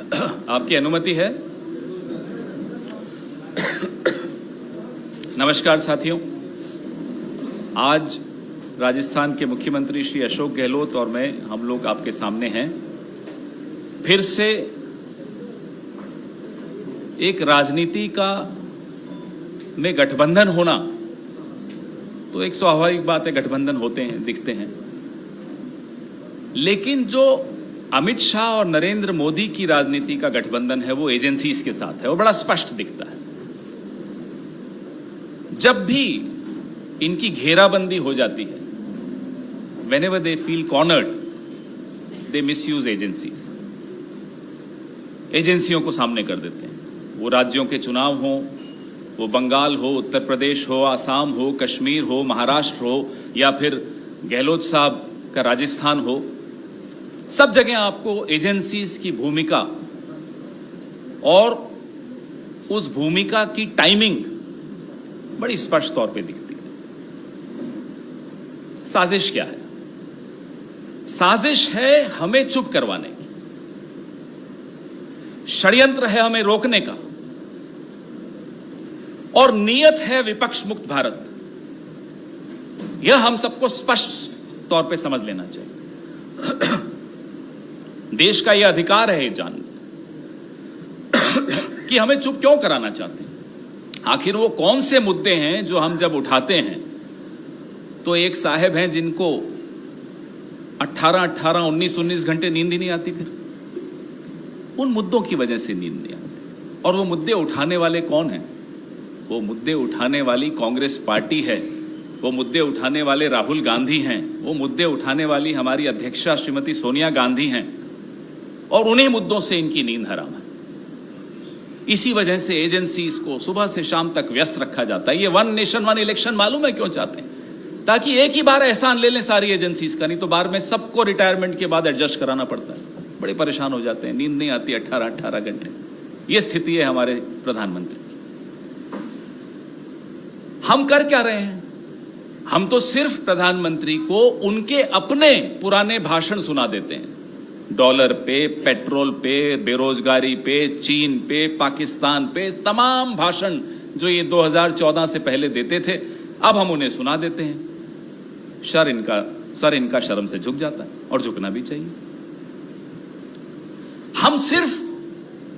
आपकी अनुमति है? नमस्कार साथियों, आज राजस्थान के मुख्यमंत्री श्री अशोक गहलोत और मैं हम लोग आपके सामने हैं। फिर से एक राजनीति का में गठबंधन होना तो एक स्वाभाविक बात है, गठबंधन होते हैं, दिखते हैं। लेकिन जो अमित शाह और नरेंद्र मोदी की राजनीति का गठबंधन है वो एजेंसीज के साथ है, वो बड़ा स्पष्ट दिखता है। जब भी इनकी घेराबंदी हो जाती है, whenever they feel cornered, they misuse agencies। एजेंसियों को सामने कर देते हैं। वो राज्यों के चुनाव हो, वो बंगाल हो, उत्तर प्रदेश हो, आसाम हो, कश्मीर हो, महाराष्ट्र हो, या फिर गहलोत साहब का राजस्थान हो, सब जगह आपको एजेंसीज की भूमिका और उस भूमिका की टाइमिंग बड़ी स्पष्ट तौर पे दिखती है। साजिश क्या है? साजिश है हमें चुप करवाने की, षड्यंत्र है हमें रोकने का, और नियत है विपक्ष मुक्त भारत। यह हम सबको स्पष्ट तौर पे समझ लेना चाहिए। देश का यह अधिकार है जानना कि हमें चुप क्यों कराना चाहते हैं। आखिर वो कौन से मुद्दे हैं जो हम जब उठाते हैं तो एक साहब हैं जिनको 18-18, 19-19 घंटे नींद ही नहीं आती। फिर उन मुद्दों की वजह से नींद नहीं आती। और वो मुद्दे उठाने वाले कौन हैं? वो मुद्दे उठाने वाली कांग्रेस पार्टी है, वो मुद्दे उठाने वाले राहुल गांधी हैं, वो मुद्दे उठाने वाली हमारी अध्यक्षा श्रीमती सोनिया गांधी हैं, और उन्हीं मुद्दों से इनकी नींद हराम है। इसी वजह से एजेंसीज को सुबह से शाम तक व्यस्त रखा जाता है। ये वन नेशन वन इलेक्शन मालूम है क्यों चाहते हैं? ताकि एक ही बार एहसान ले लें सारी एजेंसीज का, नहीं तो बार में सबको रिटायरमेंट के बाद एडजस्ट कराना पड़ता है। बड़े परेशान हो जाते हैं, नींद नहीं आती 18-18 घंटे। ये स्थिति है हमारे प्रधानमंत्री की। हम कर क्या रहे हैं? हम तो सिर्फ प्रधानमंत्री को उनके अपने पुराने भाषण सुना देते हैं। डॉलर पे, पेट्रोल पे, बेरोजगारी पे, चीन पे, पाकिस्तान पे, तमाम भाषण जो ये 2014 से पहले देते थे, अब हम उन्हें सुना देते हैं। सर इनका शर्म से झुक जाता है, और झुकना भी चाहिए। हम सिर्फ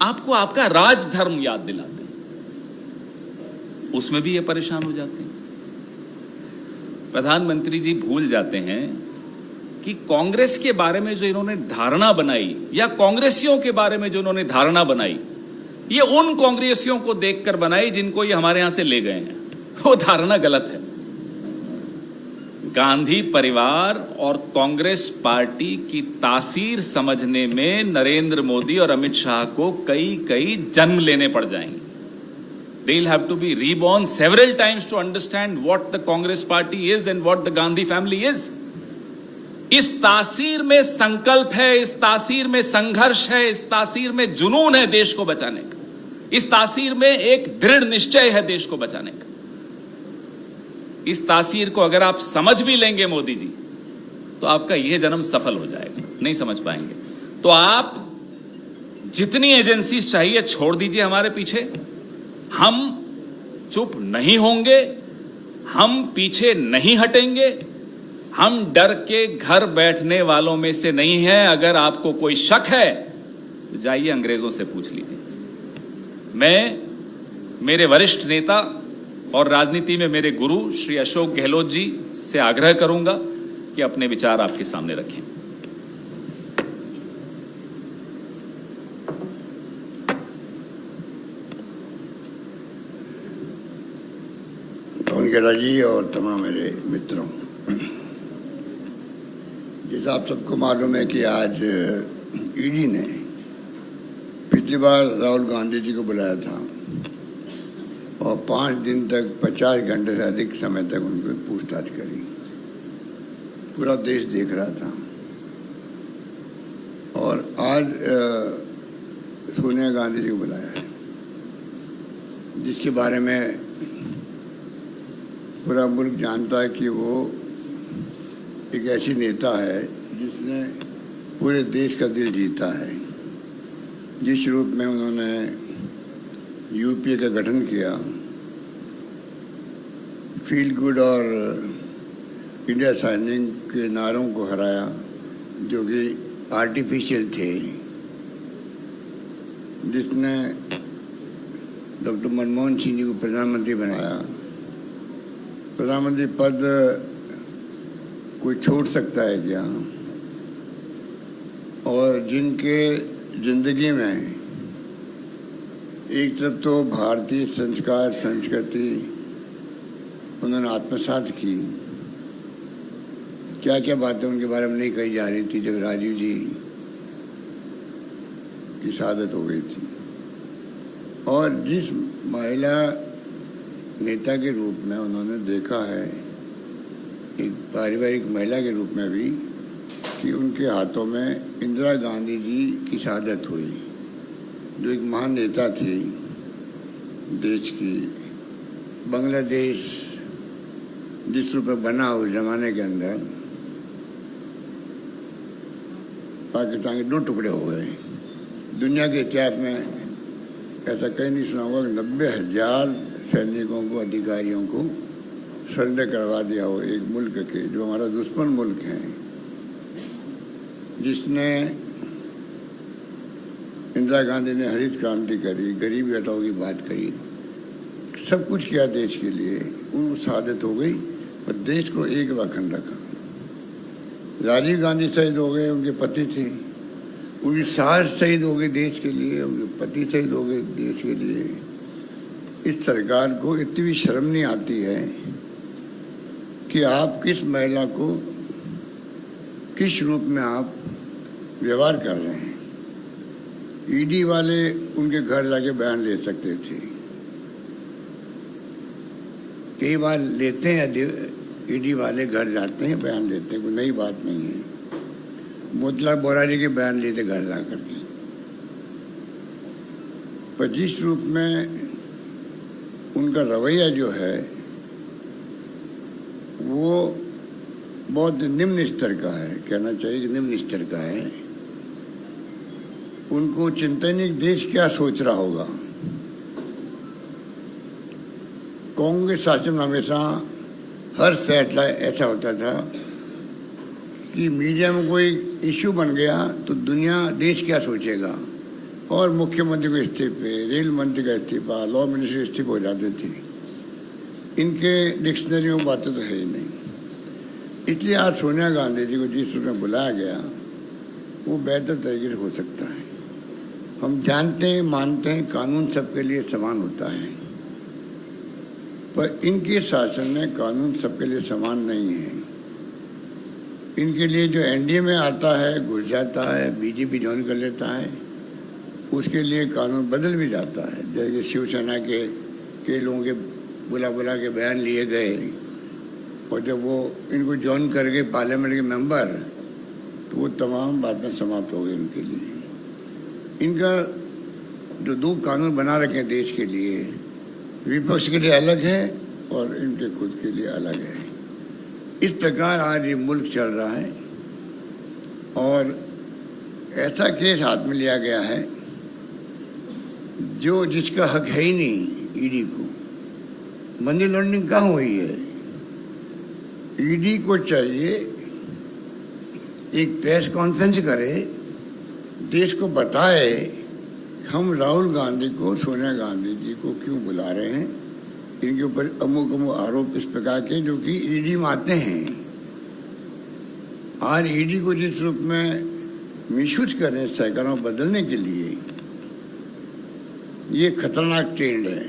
आपको आपका राजधर्म याद दिलाते हैं, उसमें भी ये परेशान हो जाते हैं। प्रधानमंत्री जी भूल जाते हैं कि कांग्रेस के बारे में जो इन्होंने धारणा बनाई, या कांग्रेसियों के बारे में जो इन्होंने धारणा बनाई, ये उन कांग्रेसियों को देखकर बनाई जिनको ये हमारे यहां से ले गए हैं। वो धारणा गलत है। गांधी परिवार और कांग्रेस पार्टी की तासीर समझने में नरेंद्र मोदी और अमित शाह को कई जन्म लेने पड़ जाएंगे। They'll have to be reborn several times to understand what the Congress party is and what the Gandhi family is. इस तासीर में संकल्प है, इस तासीर में संघर्ष है, इस तासीर में जुनून है देश को बचाने का, इस तासीर में एक दृढ़ निश्चय है देश को बचाने का। इस तासीर को अगर आप समझ भी लेंगे मोदी जी, तो आपका यह जन्म सफल हो जाएगा। नहीं समझ पाएंगे तो आप जितनी एजेंसीज चाहिए छोड़ दीजिए हमारे पीछे। हम चुप नहीं होंगे, हम पीछे नहीं हटेंगे, हम डर के घर बैठने वालों में से नहीं हैं। अगर आपको कोई शक है तो जाइए अंग्रेजों से पूछ लीजिए। मैं मेरे वरिष्ठ नेता और राजनीति में मेरे गुरु श्री अशोक गहलोत जी से आग्रह करूंगा कि अपने विचार आपके सामने रखें। पवन खेड़ा जी और तमाम मेरे मित्रों, जैसा आप सबको मालूम है कि आज ईडी ने पिछली बार राहुल गांधी जी को बुलाया था और 5 दिन तक 50 घंटे से अधिक समय तक उनको पूछताछ करी। पूरा देश देख रहा था। और आज सोनिया गांधी जी को बुलाया है, जिसके बारे में पूरा मुल्क जानता है कि वो एक ऐसी नेता है जिसने पूरे देश का दिल जीता है। जिस रूप में उन्होंने यूपीए का गठन किया, फील गुड और इंडिया साइनिंग के नारों को हराया जो कि आर्टिफिशियल थे, जिसने डॉक्टर मनमोहन सिंह जी को प्रधानमंत्री बनाया। प्रधानमंत्री पद कोई छोड़ सकता है क्या? और जिनके जिंदगी में एक तरफ तो भारतीय संस्कार संस्कृति उन्होंने आत्मसात की, क्या क्या बातें उनके बारे में नहीं कही जा रही थी जब राजीव जी की शहादत हो गई थी। और जिस महिला नेता के रूप में उन्होंने देखा है, एक पारिवारिक महिला के रूप में भी, कि उनके हाथों में इंदिरा गांधी जी की शहादत हुई, जो एक महान नेता थी देश की। बांग्लादेश जिस रूप में बना उस जमाने के अंदर, पाकिस्तान के दो टुकड़े हो गए। दुनिया के इतिहास में ऐसा कहीं नहीं सुना होगा कि 90,000 सैनिकों को, अधिकारियों को सरेंडर करवा दिया हो एक मुल्क के, जो हमारा दुश्मन मुल्क है, जिसने इंदिरा गांधी ने हरित क्रांति करी, गरीबी हटाओ की बात करी, सब कुछ किया देश के लिए। वो शहादत हो गई और देश को एक अखंड रखा। राजीव गांधी शहीद हो गए, उनके पति थे, उनकी सास शहीद हो गई देश के लिए, उनके पति शहीद हो गए देश के लिए। इस सरकार को इतनी भी शर्म नहीं आती है कि आप किस महिला को किस रूप में आप व्यवहार कर रहे हैं। ईडी वाले उनके घर जाके बयान ले सकते थे, कई बार लेते हैं, ईडी वाले घर जाते हैं बयान देते हैं, कोई नई बात नहीं है। मोतीलाल बोरा जी के बयान लेते घर जा करके। पर जिस रूप में उनका रवैया जो है वो बहुत निम्न स्तर का है, कहना चाहिए कि निम्न स्तर का है। उनको चिंता नहीं देश क्या सोच रहा होगा। कांग्रेस शासन में हमेशा हर फैसला ऐसा होता था कि मीडिया में कोई इश्यू बन गया तो दुनिया देश क्या सोचेगा, और मुख्यमंत्री को इस्तीफे, रेल मंत्री का इस्तीफा, लॉ मिनिस्टर इस्तीफे हो जाते थे। इनके डिक्शनरी में बातें तो है ही नहीं। इसलिए आज सोनिया गांधी जी को जिस रूप में बुलाया गया वो बेहतर तरीके से हो सकता है। हम जानते हैं, मानते हैं कानून सबके लिए समान होता है, पर इनके शासन में कानून सबके लिए समान नहीं है। इनके लिए जो एनडीए में आता है, घुस जाता है, बीजेपी ज्वाइन कर लेता है, उसके लिए कानून बदल भी जाता है। जैसे शिवसेना के कई लोगों के बुला के बयान लिए गए, और जब वो इनको ज्वाइन कर गए पार्लियामेंट के मेंबर, तो वो तमाम बातें समाप्त हो गई उनके लिए। इनका जो दो कानून बना रखे हैं देश के लिए, विपक्ष के लिए अलग है और इनके खुद के लिए अलग है। इस प्रकार आज ये मुल्क चल रहा है, और ऐसा केस हाथ में लिया गया है जो जिसका हक है ही नहीं। ईडी को मनी लॉन्ड्रिंग कहाँ हुई है? ईडी को चाहिए एक प्रेस कॉन्फ्रेंस करे, देश को बताए हम राहुल गांधी को, सोनिया गांधी जी को क्यों बुला रहे हैं, इनके ऊपर अमुक अमुक आरोप इस प्रकार के जो कि ईडी में आते हैं। आज ईडी को जिस रूप में मिसयूज कर रहे हैं सरकारों बदलने के लिए, ये खतरनाक ट्रेंड है।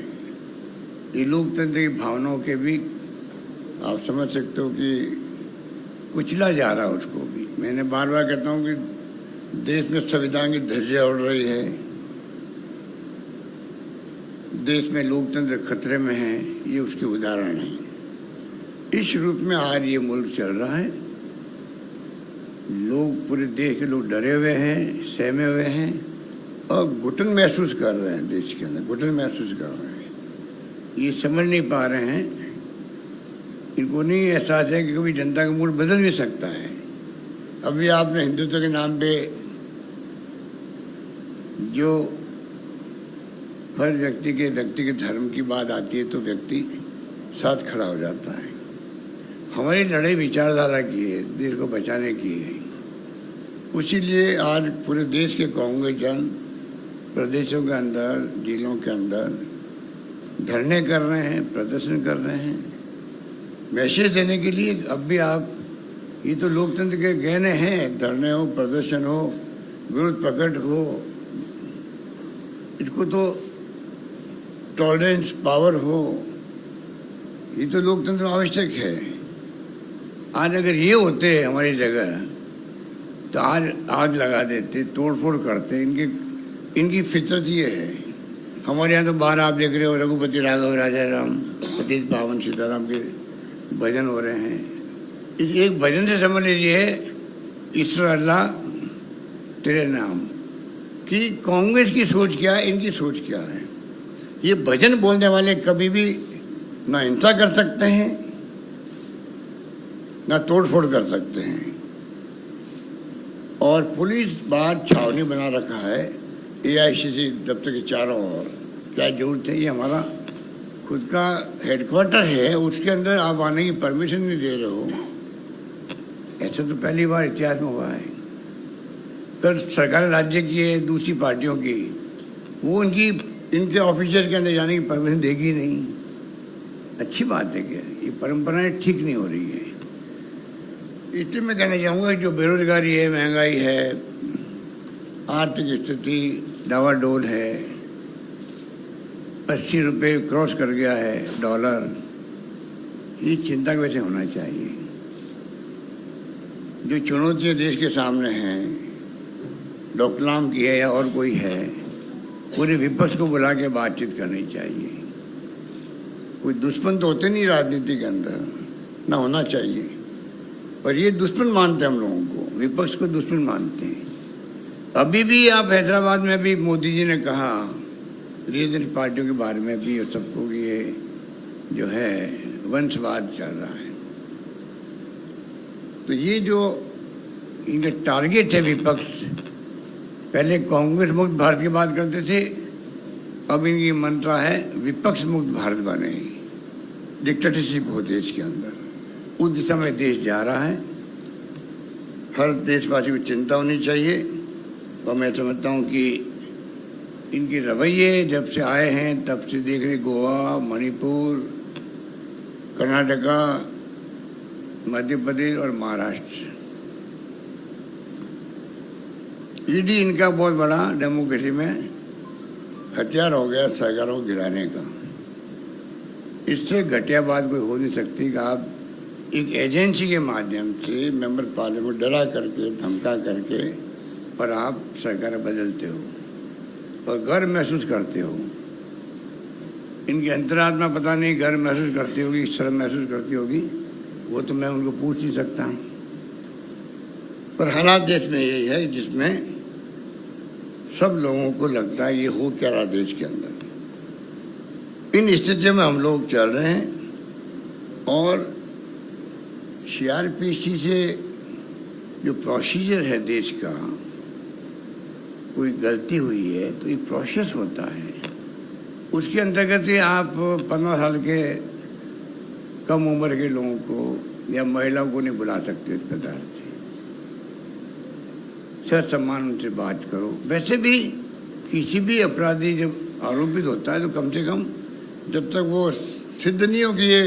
ये लोकतंत्र की भावनाओं के भी आप समझ सकते हो कि कुचला जा रहा है उसको भी। मैंने बार बार कहता हूँ कि देश में संविधान की धज्जियां उड़ रही है, देश में लोकतंत्र खतरे में है, ये उसके उदाहरण है। इस रूप में आज ये मुल्क चल रहा है। लोग, पूरे देश के लोग डरे हुए हैं, सहमे हुए हैं और घुटन महसूस कर रहे हैं। देश के अंदर घुटन महसूस कर रहे हैं। ये समझ नहीं पा रहे हैं, इनको नहीं एहसास है कि कभी जनता का मूड बदल भी सकता है। अभी आपने हिंदुत्व के नाम पे जो हर व्यक्ति के व्यक्तिगत धर्म की बात आती है तो व्यक्ति साथ खड़ा हो जाता है। हमारी लड़ाई विचारधारा की है, देश को बचाने की है। उसीलिए आज पूरे देश के कांग्रेस जन प्रदेशों के अंदर, जिलों के अंदर धरने कर रहे हैं, प्रदर्शन कर रहे हैं, मैसेज देने के लिए। अब भी आप, ये तो लोकतंत्र के गहने हैं, धरने हो, प्रदर्शन हो, विरोध प्रकट हो, इसको तो टॉलरेंस पावर हो, ये तो लोकतंत्र में आवश्यक है। आज अगर ये होते हमारी जगह तो आज आग लगा देते, तोड़फोड़ करते। इनकी फितरत ये है। हमारे यहाँ तो बाहर आप देख रहे हो, रघुपति राघव राजा राम, पतित पावन सीताराम के भजन हो रहे हैं। इस एक भजन से समझ लीजिए ईश्वर अल्लाह तेरे नाम कि कांग्रेस की सोच क्या है, इनकी सोच क्या है। ये भजन बोलने वाले कभी भी ना हिंसा कर सकते हैं, ना तोड़फोड़ कर सकते हैं। और पुलिस बाहर छावनी बना रखा है AICC दफ्तर के चारों ओर। क्या जरूरत है? ये हमारा खुद का हेडक्वार्टर है, उसके अंदर आप आने की परमिशन नहीं दे रहे हो। ऐसा तो पहली बार इतिहास में हुआ है। पर सरकार राज्य की है, दूसरी पार्टियों की, वो इनके ऑफिसर के अंदर जाने की परमिशन देगी नहीं। अच्छी बात है क्या? ये परंपराएं ठीक नहीं हो रही है। इसलिए मैं कहना चाहूँगा जो बेरोजगारी है, महंगाई है, आर्थिक स्थिति डावाडोल है, 80 रुपये क्रॉस कर गया है डॉलर, ये चिंता के वजह होना चाहिए। जो चुनौतियाँ देश के सामने हैं, डोकलाम की है या और कोई है, पूरे विपक्ष को बुला के बातचीत करनी चाहिए। कोई दुश्मन तो होते नहीं राजनीति के अंदर, ना होना चाहिए। पर ये दुश्मन मानते हैं हम लोगों को, विपक्ष को दुश्मन मानते हैं। अभी भी आप हैदराबाद में भी मोदी जी ने कहा रीजनल पार्टियों के बारे में भी, और सबको ये जो है वंशवाद चल रहा है। तो ये जो इनका टारगेट है विपक्ष, पहले कांग्रेस मुक्त भारत की बात करते थे, अब इनकी मंत्रा है विपक्ष मुक्त भारत बने, डिक्टेटरशिप हो देश के अंदर। उस दिशा में देश जा रहा है। हर देशवासी को चिंता होनी चाहिए। और मैं समझता हूँ कि इनके रवैये जब से आए हैं तब से देख रहे, गोवा, मणिपुर, कर्नाटका, मध्य प्रदेश और महाराष्ट्र, ईडी इनका बहुत बड़ा डेमोक्रेसी में हथियार हो गया सरकारों को गिराने का। इससे घटिया बात कोई हो नहीं सकती कि आप एक एजेंसी के माध्यम से मेंबर पार्लियामेंट को डरा करके, धमका करके, और आप सरकार बदलते हो और गर्व महसूस करते हो। इनकी अंतरात्मा पता नहीं गर्व महसूस करती होगी, शर्म महसूस करती होगी, वो तो मैं उनको पूछ नहीं सकता। पर हालात देश में यही है जिसमें सब लोगों को लगता है ये हो क्या रहा देश के अंदर। इन स्थितियों में हम लोग चल रहे हैं। और CRPC से जो प्रोसीजर है देश का, कोई गलती हुई है तो एक प्रोसेस होता है, उसके अंतर्गत ही आप 15 साल के कम उम्र के लोगों को या महिलाओं को नहीं बुला सकते इस प्रकार से। सच सम्मान उनसे बात करो। वैसे भी किसी भी अपराधी जब आरोपित होता है तो कम से कम जब तक वो सिद्ध नहीं हो कि ये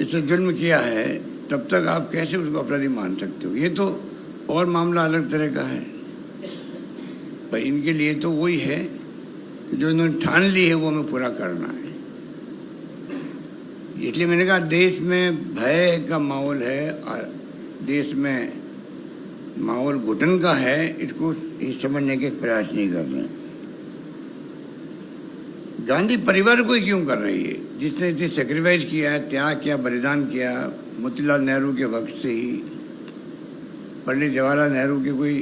इसे जुल्म किया है, तब तक आप कैसे उसको अपराधी मान सकते हो? ये तो और मामला अलग तरह का है। पर इनके लिए तो वही है जो इन्होंने ठान ली है, वो हमें पूरा करना है। इसलिए मैंने कहा देश में भय का माहौल है, देश में माहौल घुटन का है, इसको समझने के प्रयास नहीं कर रहे। गांधी परिवार को ही क्यों कर रही है, जिसने इतने सेक्रीफाइस किया है, त्याग किया, बलिदान किया। मोतीलाल नेहरू के वक्त से ही पंडित जवाहरलाल नेहरू की कोई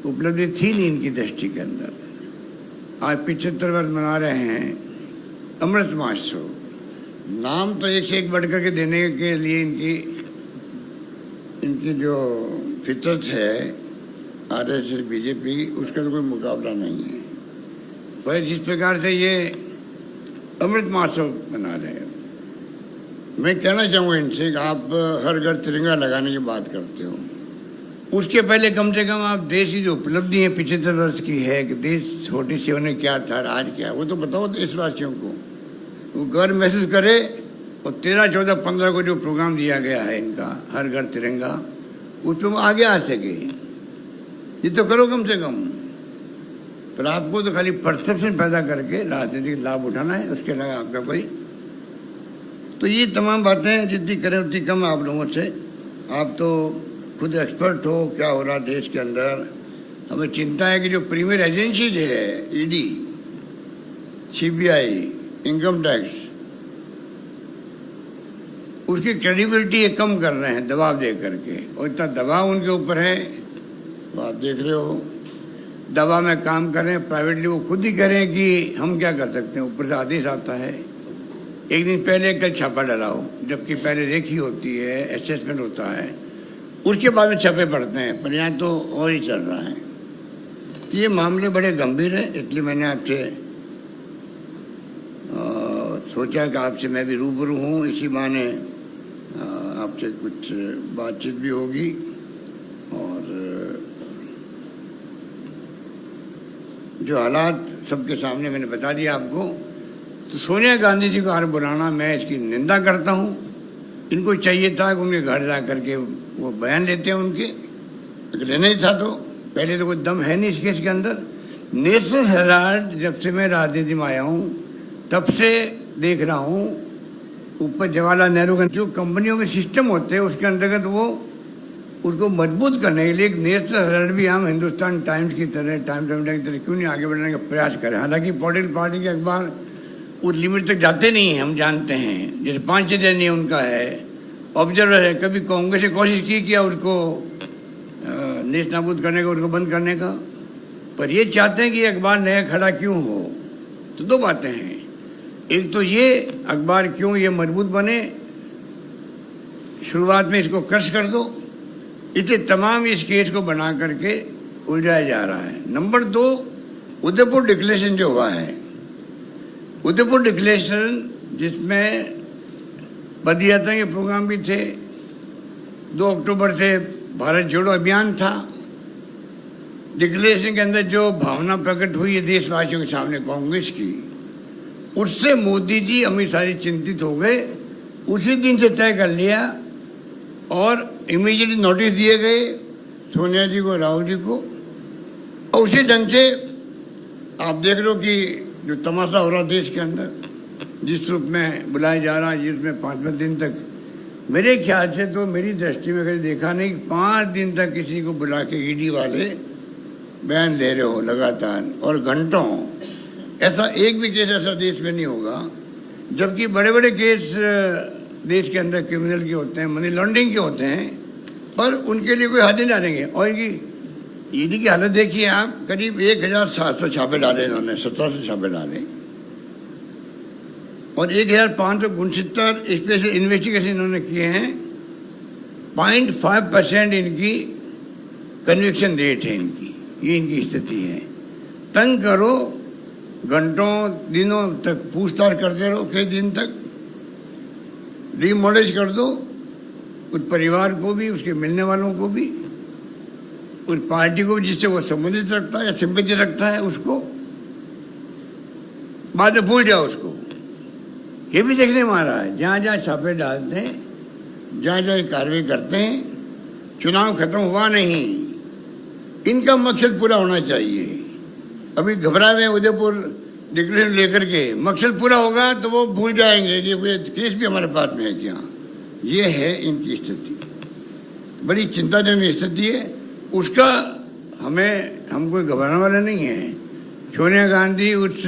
उपलब्धि थी नहीं इनकी दृष्टि के अंदर। आज 75 वर्ष मना रहे हैं अमृत महोत्सव। नाम तो एक से एक बढ़ करके देने के लिए इनकी जो फितरत है आरएसएस बीजेपी, उसका तो कोई मुकाबला नहीं है। पर जिस प्रकार से ये अमृत महोत्सव मना रहे हैं, मैं कहना चाहूँगा इनसे कि आप हर घर तिरंगा लगाने की बात करते हो, उसके पहले कम से कम आप देश की जो उपलब्धि है 75 वर्ष की है कि देश 47 में क्या था, आज क्या, वो तो बताओ देशवासियों को, वो गर्व महसूस करे। और 13, 14, 15 को जो प्रोग्राम दिया गया है इनका हर घर तिरंगा, उसमें वो आगे आ सके, ये तो करो कम से कम। पर आपको तो खाली परसेप्शन पैदा करके राजनीतिक लाभ उठाना है, उसके अलावा आपका कोई। तो ये तमाम बातें जितनी करें उतनी कम आप लोगों से। आप तो खुद एक्सपर्ट हो क्या हो रहा देश के अंदर। हमें चिंता है कि जो प्रीमियर एजेंसीज है, ईडी, सीबीआई, इनकम टैक्स, उसकी क्रेडिबिलिटी कम कर रहे हैं दबाव दे करके, और इतना दबाव उनके ऊपर है तो आप देख रहे हो। दबाव में काम कर रहे हैं, प्राइवेटली वो खुद ही करें कि हम क्या कर सकते हैं, ऊपर से आदेश आता है। एक दिन पहले कल छापा डलाओ, जबकि पहले रेखी होती है, असेसमेंट होता है, उसके बाद में छापे पड़ते हैं। पर यहाँ तो और ही चल रहा है। ये मामले बड़े गंभीर हैं, इसलिए मैंने आपसे सोचा कि आपसे मैं भी रूबरू हूँ, इसी माने आपसे कुछ बातचीत भी होगी। और जो हालात सबके सामने मैंने बता दिया आपको। तो सोनिया गांधी जी को हर बुलाना, मैं इसकी निंदा करता हूँ। इनको चाहिए था कि उनके घर जा करके वो बयान लेते हैं उनके, लेना ही था। तो पहले तो कोई दम है नहीं इस केस के अंदर। नेशनल हेराल्ड जब से मैं राजनीति में आया हूँ तब से देख रहा हूँ, ऊपर जवाहरलाल नेहरू का जो कंपनियों के सिस्टम होते हैं उसके अंतर्गत वो उसको मजबूत करने के लिए एक नेशनल हेराल्ड भी हम हिंदुस्तान टाइम्स की तरह, टाइम्स ऑफ इंडिया की तरह क्यों नहीं आगे बढ़ने का प्रयास करें। हालांकि पॉलिटिकल पार्टी के अखबार उस लिमिट तक जाते नहीं हैं, हम जानते हैं। जैसे 5-6 दिन उनका है, ऑब्जर्वर है। कभी कांग्रेस ने कोशिश की क्या उसको नेश नाबूद करने का, उसको बंद करने का। पर ये चाहते हैं कि अखबार नया खड़ा क्यों हो। तो दो बातें हैं, एक तो ये अखबार क्यों ये मजबूत बने, शुरुआत में इसको क्रश कर दो। इसे तमाम इस केस को बना करके उलझाया जा रहा है। नंबर 2, उदयपुर डिक्लेरेशन जो हुआ है, उदयपुर डिक्लेरेशन जिसमें पदयात्रा के प्रोग्राम भी थे, 2 अक्टूबर से भारत जोड़ो अभियान था। डिक्लेरेशन के अंदर जो भावना प्रकट हुई है देशवासियों के सामने कांग्रेस की, उससे मोदी जी अमित शाह जी चिंतित हो गए। उसी दिन से तय कर लिया और इमीडिएटली नोटिस दिए गए सोनिया जी को, राहुल जी को। और उसी ढंग से आप देख लो कि जो तमाशा हो रहा देश के अंदर, जिस रूप में बुलाया जा रहा है, जिसमें 5वें दिन तक, मेरे ख्याल से तो मेरी दृष्टि में कभी देखा नहीं 5 दिन तक किसी को बुला के ईडी वाले बयान ले रहे हो लगातार और घंटों। ऐसा एक भी केस ऐसा देश में नहीं होगा। जबकि बड़े बड़े केस देश के अंदर क्रिमिनल के होते हैं, मनी लॉन्ड्रिंग के होते हैं, पर उनके लिए कोई हद नहीं डालेंगे। और इनकी ईडी की हालत देखिए आप, करीब 1700 छापे डाले इन्होंने, 1700 छापे डाले और 1569 स्पेशल इन्वेस्टिगेशन इन्होंने किए हैं। 0.5% इनकी कन्विक्शन रेट है इनकी। ये इनकी स्थिति है। तंग करो, घंटों दिनों तक पूछताछ करते रहो, कई दिन तक डिमोलिश कर दो उस परिवार को भी, उसके मिलने वालों को भी, उस पार्टी को भी जिससे वो संबंधित रखता है या सिंपैथी रखता है, उसको बाद में भूल जाओ उसको। ये भी देखने में आ रहा है, जहाँ जहाँ छापे डालते हैं, जहाँ जहाँ कार्रवाई करते हैं, चुनाव खत्म हुआ नहीं, इनका मकसद पूरा होना चाहिए। अभी घबरा हुए उदयपुर डिक्लेरेशन लेकर के, मकसद पूरा होगा तो वो भूल जाएंगे कि कोई केस भी हमारे पास में है क्या। ये है इनकी स्थिति, बड़ी चिंताजनक स्थिति है। उसका हम कोई घबराने वाला नहीं है। सोनिया गांधी उस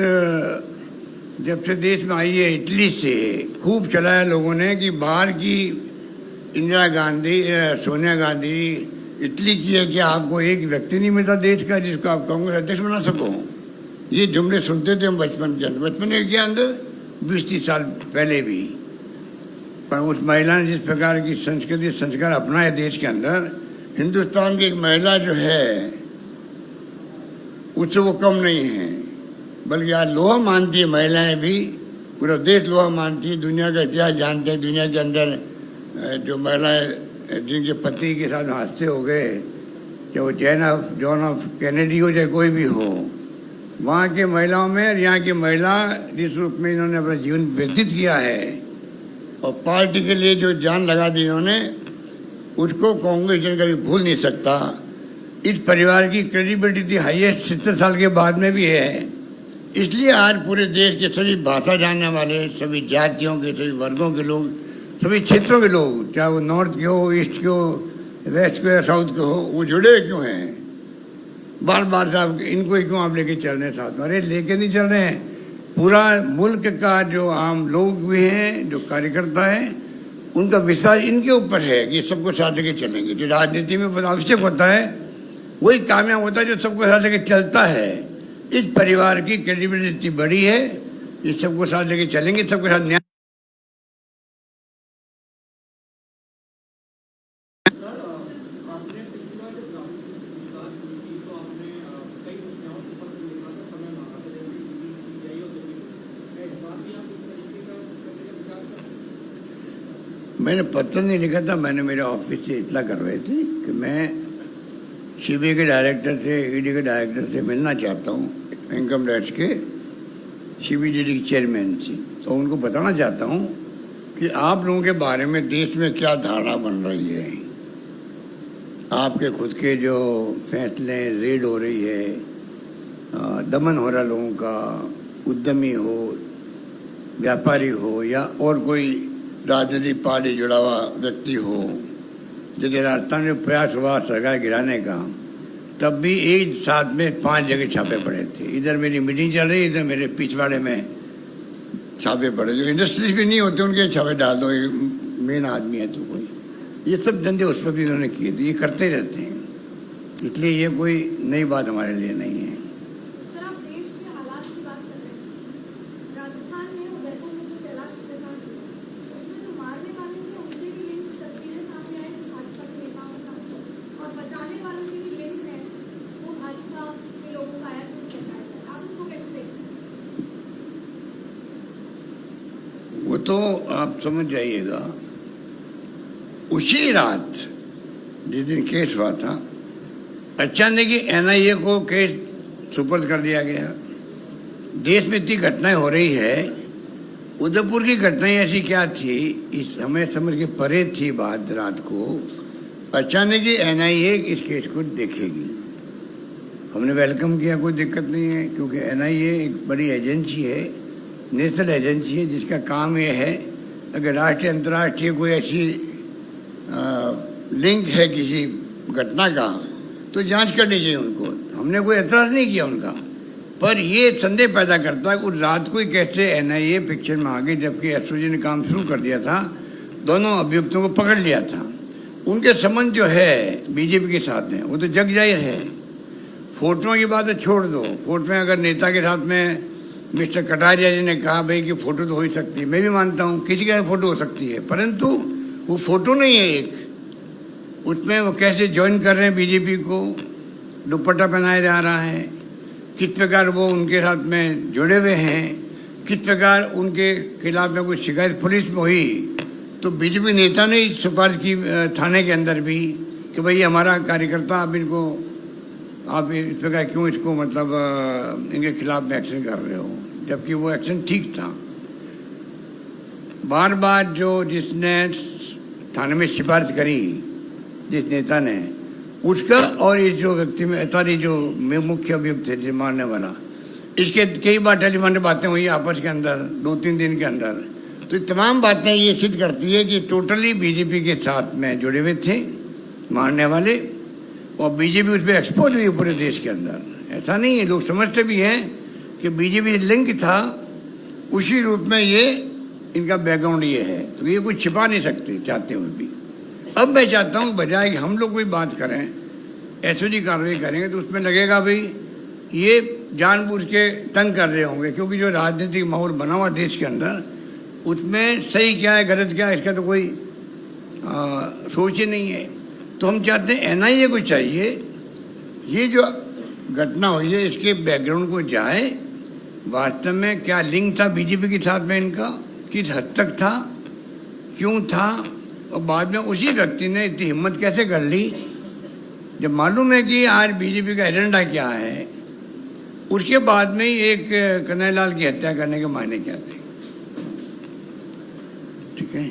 जब से देश में आई है इटली से खूब चलाया लोगों ने कि बाहर की इंदिरा गांधी, सोनिया गांधी इटली की है कि आपको एक व्यक्ति नहीं मिलता देश का जिसको आप कांग्रेस अध्यक्ष बना सको। ये जुमले सुनते थे हम बचपन के अंदर, बचपन के अंदर 20-30 साल पहले भी। पर उस महिला ने जिस प्रकार की संस्कृति संस्कार अपनाए देश के अंदर, हिंदुस्तान की एक महिला जो है उससे वो कम नहीं है, बल्कि आज लोहा मानती है महिलाएं भी, पूरा देश लोहा मानती है। दुनिया का इतिहास जानते हैं, दुनिया के अंदर जो महिलाएं जिनके पति के साथ हादसे हो गए, चाहे वो जॉन ऑफ कैनेडी हो चाहे कोई भी हो, वहाँ के महिलाओं में और यहाँ की महिला जिस रूप में इन्होंने अपना जीवन व्यतीत किया है और पार्टी के लिए जो जान लगा दी इन्होंने, उसको कांग्रेस कभी भूल नहीं सकता। इस परिवार की क्रेडिबिलिटी हाईएस्ट 70 साल के बाद में भी है। इसलिए आज पूरे देश के सभी भाषा जानने वाले, सभी जातियों के, सभी वर्गों के लोग, सभी क्षेत्रों के लोग, चाहे वो नॉर्थ के हो, ईस्ट के हो, वेस्ट के या साउथ के हो, वो जुड़े क्यों हैं? बार बार साहब इनको ही क्यों आप लेके चल रहे हैं साथ में? अरे लेके नहीं चल रहे हैं, पूरा मुल्क का जो आम लोग भी हैं, जो कार्यकर्ता हैं, उनका विश्वास इनके ऊपर है कि सबको साथ लेके चलेंगे। जो राजनीति में आवश्यक होता है वही कामयाब होता है जो सबको साथ लेके चलता है। इस परिवार की क्रेडिबिलिटी बड़ी है, ये सबको साथ लेके चलेंगे, सबके साथ न्याय। मैंने पत्र नहीं लिखा था, मैंने मेरे ऑफिस से इतला करवाई थी कि मैं सीबीआई के डायरेक्टर से, ईडी के डायरेक्टर से मिलना चाहता हूँ, इनकम टैक्स के सीबीडीटी के चेयरमैन से। तो उनको बताना चाहता हूँ कि आप लोगों के बारे में देश में क्या धारणा बन रही है। आपके खुद के जो फैसले, रेड हो रही है, दमन हो रहा लोगों का, उद्यमी हो, व्यापारी हो या और कोई राजनीतिक पार्टी जुड़ा हुआ व्यक्ति हो, जैसे राजस्थान में प्रयास हुआ सरकार गिराने का, तब भी एक साथ में 5 जगह छापे पड़े थे। इधर मेरी मीटिंग चल रही, इधर मेरे पिछवाड़े में छापे पड़े। जो इंडस्ट्रीज भी नहीं होते उनके छापे डाल दो, मेन आदमी है तो कोई, ये सब धंधे उस पर भी इन्होंने किए, तो ये करते रहते हैं। इसलिए ये कोई नई बात हमारे लिए नहीं है। वो तो आप समझ जाइएगा, उसी रात जिस दिन केस हुआ था, अचानक ही एनआईए को केस सुपुर्द कर दिया गया। देश में इतनी घटनाएं हो रही है, उदयपुर की घटनाएं ऐसी क्या थी, इस हमें समझ के परे थी बात। रात को अचानक ही एनआईए इस केस को देखेगी। हमने वेलकम किया, कोई दिक्कत नहीं है, क्योंकि एनआईए एक बड़ी एजेंसी है, नेशनल एजेंसी है, जिसका काम ये है अगर राष्ट्रीय अंतर्राष्ट्रीय कोई ऐसी लिंक है किसी घटना का तो जांच करनी चाहिए उनको। हमने कोई एतराज़ नहीं किया उनका, पर ये संदेह पैदा करता है उस रात को ही कैसे एनआईए पिक्चर में आ गई, जबकि एसओजी ने काम शुरू कर दिया था, दोनों अभियुक्तों को पकड़ लिया था। उनके संबंध जो है बीजेपी के साथ हैं वो तो जग जाहिर है। फोटों की बात छोड़ दो, फोटो में अगर नेता के साथ में मिस्टर कटारिया जी ने कहा भाई कि फ़ोटो तो हो ही सकती है, मैं भी मानता हूँ किसी का फ़ोटो हो सकती है, परंतु वो फ़ोटो नहीं है एक, उसमें वो कैसे ज्वाइन कर रहे हैं बीजेपी को, दुपट्टा पहनाया जा रहा है, किस प्रकार वो उनके साथ में जुड़े हुए हैं, किस प्रकार उनके खिलाफ में कोई शिकायत पुलिस में हुई तो बीजेपी नेता ने सिफारिश की थाने के अंदर भी कि भाई हमारा कार्यकर्ता, आप इस प्रकार क्यों इसको मतलब इनके खिलाफ में एक्शन कर रहे हो, जबकि वो एक्शन ठीक था। बार बार जो जिसने थाने में सिफारिश करी, जिस नेता ने, उसका और ये जो व्यक्ति में अतारी जो मुख्य अभियुक्त थे मारने वाला, इसके कई बार टेलीफोन पर बातें हुई आपस के अंदर 2-3 दिन के अंदर। तो तमाम बातें ये सिद्ध करती है कि टोटली बीजेपी के साथ में जुड़े हुए थे मारने वाले, और बीजेपी उस पर एक्सपोज हुई पूरे देश के अंदर। ऐसा नहीं है, लोग समझते भी हैं कि बीजेपी लिंक था, उसी रूप में ये इनका बैकग्राउंड ये है, तो ये कुछ छिपा नहीं सकते चाहते हुए भी। अब मैं चाहता हूँ बजाय कि हम लोग कोई बात करें, एसओजी कार्रवाई करेंगे तो उसमें लगेगा भाई ये जानबूझ के तंग कर रहे होंगे, क्योंकि जो राजनीतिक माहौल बना हुआ देश के अंदर, उसमें सही क्या है गलत क्या है इसका तो कोई सोच ही नहीं है। तो हम चाहते हैं एनआईए को चाहिए ये जो घटना हुई है इसके बैकग्राउंड को जाए, वास्तव में क्या लिंक था बीजेपी के साथ में इनका, किस हद तक था, क्यों था, और बाद में उसी व्यक्ति ने इतनी हिम्मत कैसे कर ली जब मालूम है कि आज बीजेपी का एजेंडा क्या है, उसके बाद में ही एक कन्हैयालाल की हत्या करने के मायने क्या थे। ठीक है,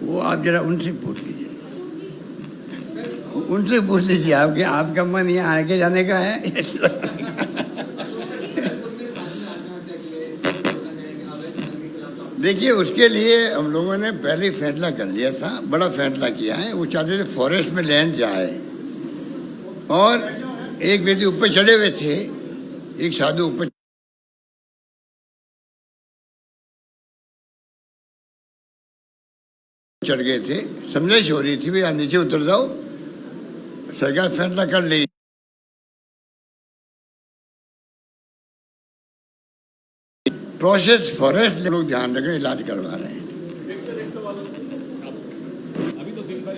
वो आप जरा उनसे पूछ लीजिए, उनसे पूछ लीजिए आपके, आपका मन यहाँ आगे जाने का है। देखिए, उसके लिए हम लोगों ने पहले ही फैसला कर लिया था, बड़ा फैसला किया है। वो चाहते थे फॉरेस्ट में लैंड जाए, और एक व्यक्ति ऊपर चढ़े हुए थे, एक साधु ऊपर चढ़ गए थे, समझाइश हो रही थी भाई नीचे उतर जाओ, सरकार फैसला कर ली। प्रोसेस फॉरेस्ट लोग ध्यान रखें, इलाज करवा रहे हैं। अभी तो दिन भर